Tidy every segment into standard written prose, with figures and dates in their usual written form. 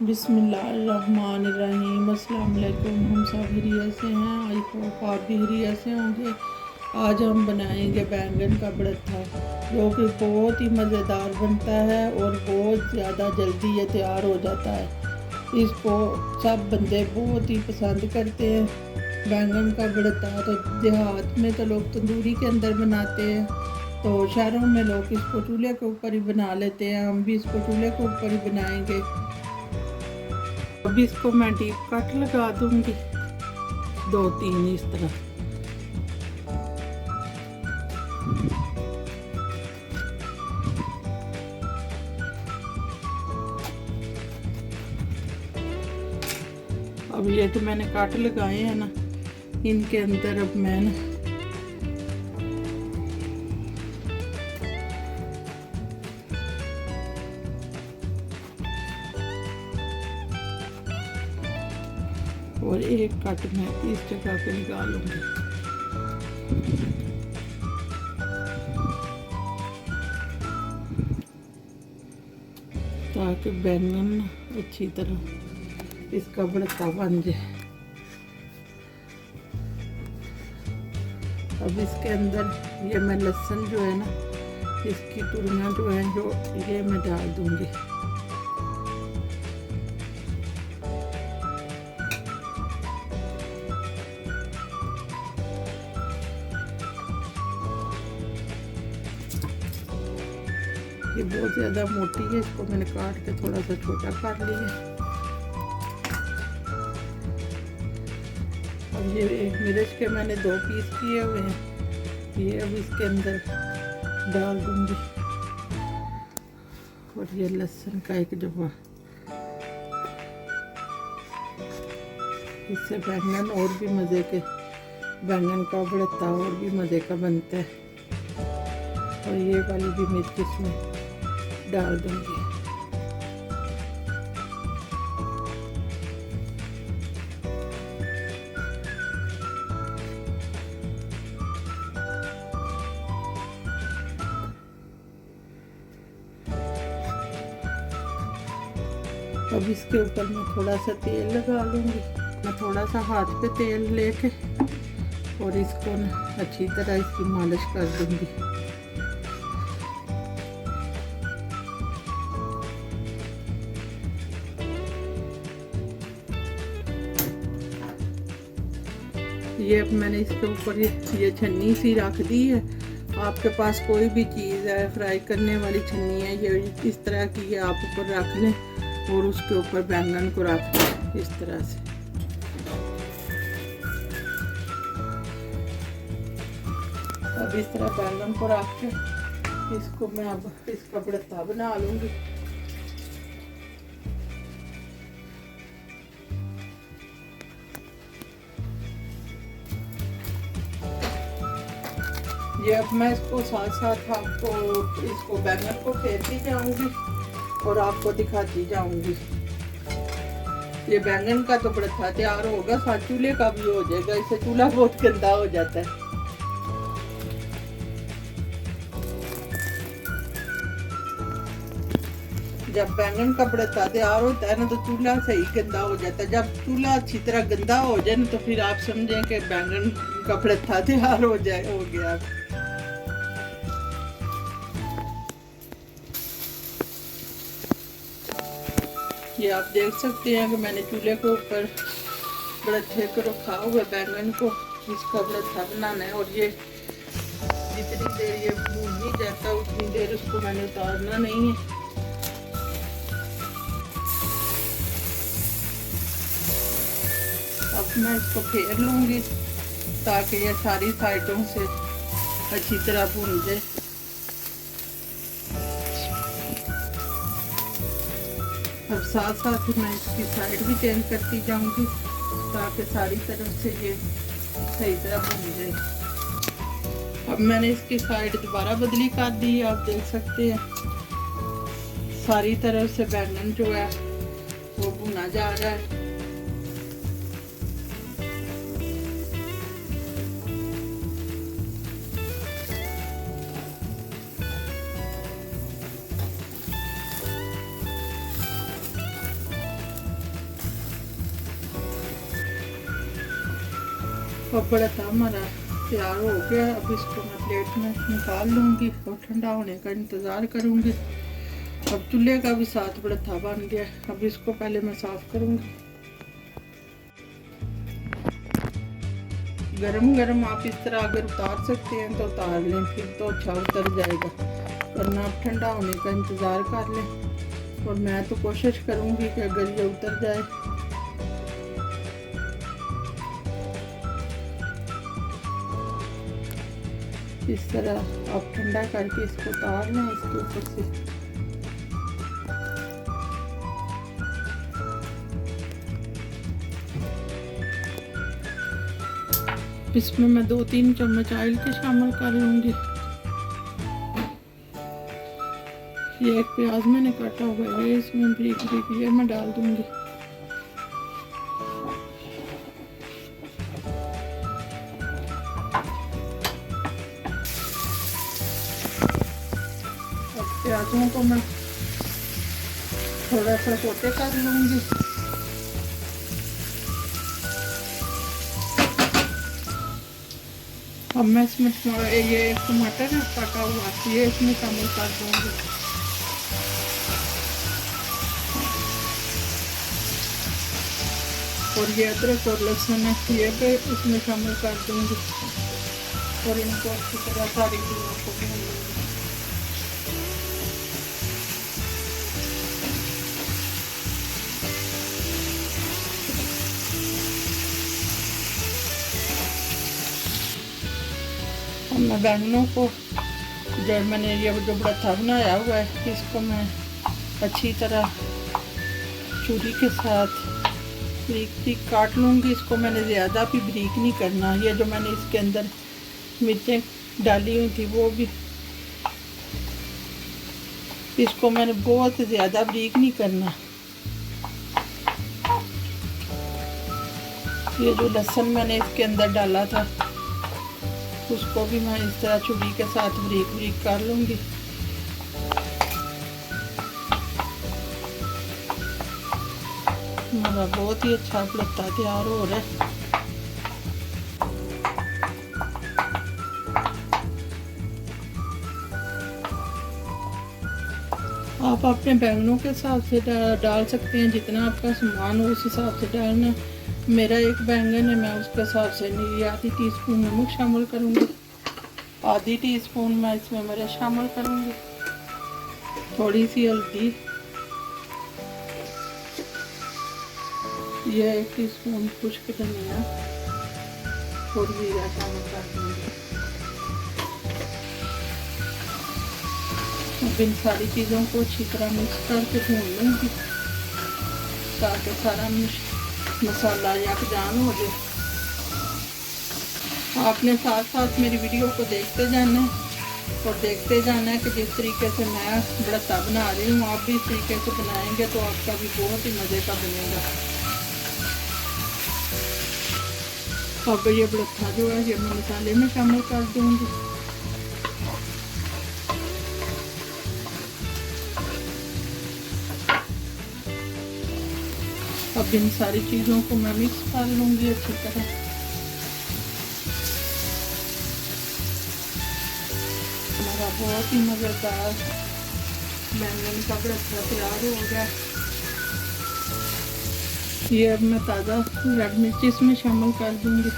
बिस्मिल्लाहिर्रहमानिर्रहीम। अस्सलाम वालेकुम। हम सब हिरिया से हैं। आई होप आप भी हिरिया से होंगे। आज हम बनाएंगे बैंगन का भरता, जो कि बहुत ही मज़ेदार बनता है और बहुत ज़्यादा जल्दी ये तैयार हो जाता है। इसको सब बंदे बहुत ही पसंद करते हैं। बैंगन का भरता तो देहात में तो लोग तंदूरी के अंदर बनाते हैं, तो शहरों में लोग इसको चूल्हे के ऊपर ही बना लेते हैं। हम भी इसको चूल्हे के ऊपर ही बनाएंगे। अभी इसको मैं डीप कट लगा दूंगी, 2-3 इस तरह। अब ये तो मैंने काट लगाए हैं ना, इनके अंदर अब मैं ना और एक कट मैं इस जगह पे निकालूंगी। ताकि बैंगन अच्छी तरह इसका भरता बन जाए। अब इसके अंदर ये मैं लहसुन जो है ना, इसकी टुकड़ियाँ जो है जो ये मैं डाल दूंगी। ये बहुत ज़्यादा मोटी है, इसको मैंने काट के थोड़ा सा छोटा कर लिया। अब ये मिर्च के मैंने 2 पीस किए हुए हैं, ये अब इसके अंदर डाल दूंगी। और ये लहसुन का एक जवा, इससे बैंगन और भी मज़े के, बैंगन का भरता और भी मज़े का बनता है। और ये वाली भी मिर्च इसमें डाल दूंगी। अब इसके ऊपर मैं थोड़ा सा तेल लगा लूंगी। मैं थोड़ा सा हाथ पे तेल लेके और इसको ना अच्छी तरह इसकी मालिश कर दूंगी। ये अब मैंने इसके ऊपर ये छन्नी सी रख दी है। आपके पास कोई भी चीज़ है, फ्राई करने वाली छन्नी है, ये इस तरह की ये आप ऊपर रख लें और उसके ऊपर बैंगन को रख दें इस तरह से। अब इस तरह बैंगन को रख के इसको मैं अब इसका भरता बना लूँगी। ये अब मैं इसको साथ साथ आपको इसको बैंगन को फेरती जाऊंगी और आपको दिखाती जाऊंगी। ये बैंगन का तो भरता तैयार होगा, साथ चूल्हे का भी हो जाएगा। इससे चूल्हा बहुत गंदा हो जाता है। जब बैंगन का भरता तैयार होता है ना, तो चूल्हा सही गंदा हो जाता है। जब चूल्हा अच्छी तरह गंदा हो जाए ना, तो फिर आप समझें कि बैंगन का भरता तैयार हो गया। ये आप देख सकते हैं कि मैंने चूल्हे के ऊपर भरते को रखा हुआ बैंगन को, इसका भरता बनाना है। और ये जितनी देर ये भून नहीं जाता उतनी देर उसको मैंने उतारना नहीं है। अब मैं इसको फेर लूँगी ताकि ये सारी साइडों से अच्छी तरह भून जाए। अब साथ साथ ही मैं इसकी साइड भी चेंज करती जाऊंगी ताकि सारी तरफ से ये सही तरह भून जाए। अब मैंने इसकी साइड दोबारा बदली कर दी है। आप देख सकते हैं सारी तरफ से बैंगन जो है वो भुना जा रहा है। अब बड़ा हमारा तैयार हो गया। अब इसको मैं प्लेट में निकाल लूँगी और ठंडा होने का इंतज़ार करूँगी। अब चूल्हे का भी साथ बड़ा बन गया। अब इसको पहले मैं साफ़ करूँगी। गरम गरम आप इस तरह अगर उतार सकते हैं तो उतार लें, फिर तो अच्छा उतर जाएगा, वरना आप ठंडा होने का इंतज़ार कर लें। और मैं तो कोशिश करूँगी कि अगर ये उतर जाए। इस तरह आप ठंडा करके इसको उतार लें इसके ऊपर से। इसमें मैं 2-3 चम्मच ऑयल के शामिल कर लूँगी। ये एक प्याज मैंने काटा हुआ है, इसमें ब्रीक ब्रीक ये मैं डाल दूँगी। अब प्याजों को मैं थोड़ा सा सोटे कर लूँगी। अब मैं इसमें ये एक टमाटर है काटा हुआ, ये इसमें शामिल कर दूँगी। और ये अदरक और लहसुन है, ये भी इसमें शामिल कर दूँगी और इनको अच्छी तरह सारी चीज़ों को भून लूँगी। मैं बैंगनों को जब मैंने ये जो भरता बनाया हुआ है, इसको मैं अच्छी तरह छुरी के साथ बारीक बारीक काट लूँगी। इसको मैंने ज़्यादा भी बारीक नहीं करना। ये जो मैंने इसके अंदर मिर्चें डाली हुई थी वो भी, इसको मैंने बहुत ज़्यादा बारीक नहीं करना। ये जो लहसुन मैंने इसके अंदर डाला था उसको भी मैं इस तरह छुरी के साथ बारीक बारीक कर लूँगी। हमारा बहुत ही अच्छा भरता तैयार हो रहा है। आप अपने बैंगनों के हिसाब से डाल सकते हैं, जितना आपका सामान हो उस हिसाब से डालना। मेरा एक बैंगन है, मैं उसके हिसाब से नहीं, आधी टीस्पून नमक शामिल करूँगी, आधी टीस्पून मैं इसमें मिर्च शामिल करूँगी, थोड़ी सी हल्दी, यह 1 टीस्पून खुश्क धनिया और जीरा शामिल कर दूँगी। अब इन सारी चीज़ों को अच्छी तरह मिक्स करके भून लूँगी ताकि सारा मसाला यकजान हो जाए। आपने साथ साथ मेरी वीडियो को देखते जाना है और देखते जाना है कि जिस तरीके से मैं भरता बना रही हूँ आप भी इस तरीके से बनाएंगे तो आपका भी बहुत ही मज़े का बनेगा। अब ये भरता जो है ये मैं मसाले में शामिल कर दूँगी। अब इन सारी चीज़ों को मैं मिक्स कर लूँगी अच्छी तरह। हमारा बहुत ही मज़ेदार बैंगन का भरता तैयार हो गया। ये अब मैं ताज़ा रेड मिर्च इसमें शामिल कर दूँगी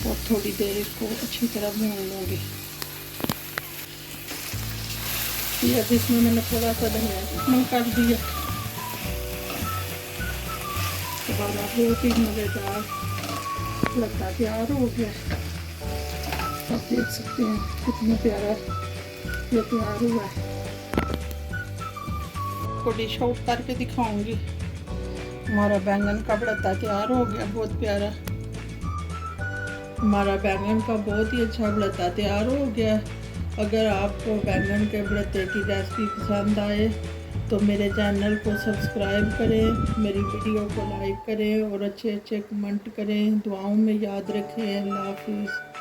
और थोड़ी देर इसको अच्छी तरह भून लूँगी। ये अब इसमें मैंने थोड़ा सा धनिया शामिल कर दिया। हमारा बहुत ही मज़ेदार भरता तैयार हो गया। आप देख सकते हैं कितना प्यारा ये तैयार हुआ है। को डिश आउट करके दिखाऊंगी। हमारा बैंगन का भरता तैयार हो गया, बहुत प्यारा। हमारा बैंगन का बहुत ही अच्छा भरता तैयार हो गया। अगर आपको बैंगन के भरते की रेसिपी पसंद आए तो मेरे चैनल को सब्सक्राइब करें, मेरी वीडियो को लाइक करें और अच्छे अच्छे कमेंट करें। दुआओं में याद रखें। अल्लाह हाफिज़।